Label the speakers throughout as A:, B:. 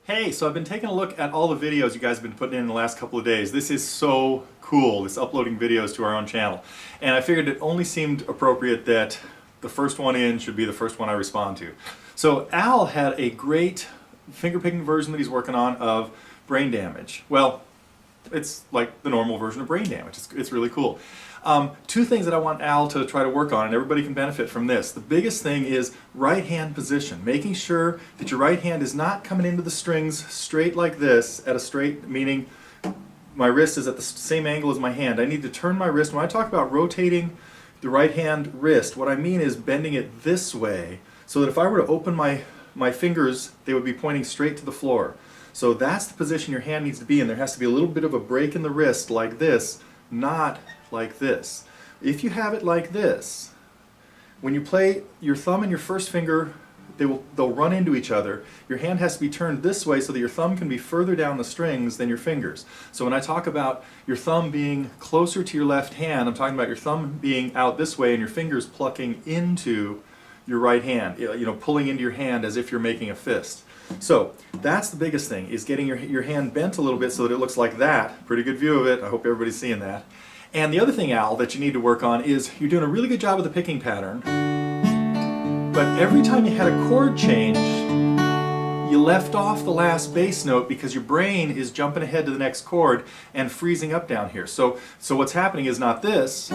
A: Hey, so I've been taking a look at all the videos you guys have been putting in the last couple of days. This is so cool, this uploading videos to our own channel. And I figured it only seemed appropriate that the first one in should be the first one I respond to. So Al had a great fingerpicking version that he's working on of brain damage. Well, it's like the normal version of brain damage. It's really cool. Two things that I want Al to try to work on, and everybody can benefit from this. The biggest thing is right hand position, making sure that your right hand is not coming into the strings straight like this, at a straight, meaning my wrist is at the same angle as my hand. I need to turn my wrist. When I talk about rotating the right hand wrist, what I mean is bending it this way, so that if I were to open my fingers, they would be pointing straight to the floor. So that's the position your hand needs to be in. There has to be a little bit of a break in the wrist like this, not like this. If you have it like this, when you play, your thumb and your first finger, they'll run into each other. Your hand has to be turned this way so that your thumb can be further down the strings than your fingers. So when I talk about your thumb being closer to your left hand, I'm talking about your thumb being out this way and your fingers plucking into your right hand, you know, pulling into your hand as if you're making a fist. So that's the biggest thing, is getting your hand bent a little bit so that it looks like that. Pretty good view of it. I hope everybody's seeing that. And the other thing, Al, that you need to work on is you're doing a really good job with the picking pattern, but every time you had a chord change, you left off the last bass note because your brain is jumping ahead to the next chord and freezing up down here. So what's happening is not this.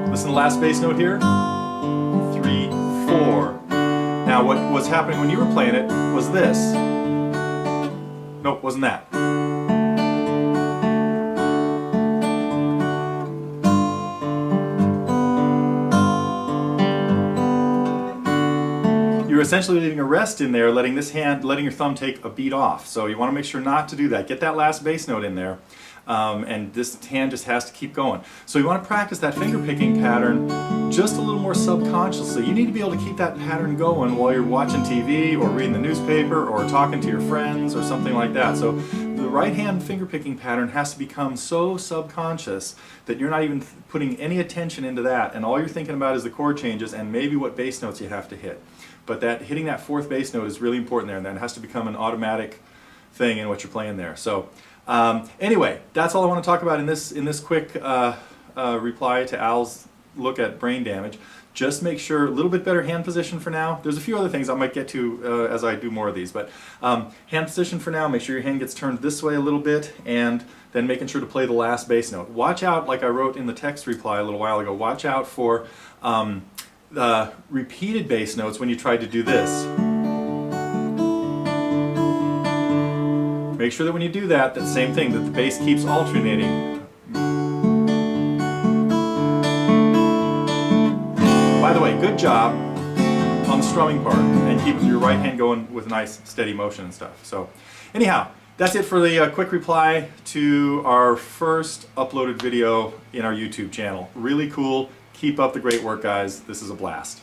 A: Listen to the last bass note here. 3, 4. Now what was happening when you were playing it was this. Nope, wasn't that. You're essentially leaving a rest in there, letting your thumb take a beat off. So you want to make sure not to do that. Get that last bass note in there. And this hand just has to keep going. So you want to practice that finger picking pattern just a little more subconsciously. You need to be able to keep that pattern going while you're watching TV or reading the newspaper or talking to your friends or something like that. So the right hand finger picking pattern has to become so subconscious that you're not even putting any attention into that, and all you're thinking about is the chord changes and maybe what bass notes you have to hit. But hitting that fourth bass note is really important there, and then it has to become an automatic thing in what you're playing there. So anyway, that's all I want to talk about in this quick reply to Al's look at brain damage. Just make sure a little bit better hand position for now. There's a few other things I might get to as I do more of these, but hand position for now. Make sure your hand gets turned this way a little bit, and then making sure to play the last bass note. Watch out, like I wrote in the text reply a little while ago, watch out for repeated bass notes when you try to do this. Make sure that when you do that, same thing, that the bass keeps alternating. By the way, good job on the strumming part, and keep your right hand going with nice steady motion and stuff. So anyhow, that's it for the quick reply to our first uploaded video in our YouTube channel. Really cool. Keep up the great work, guys. This is a blast.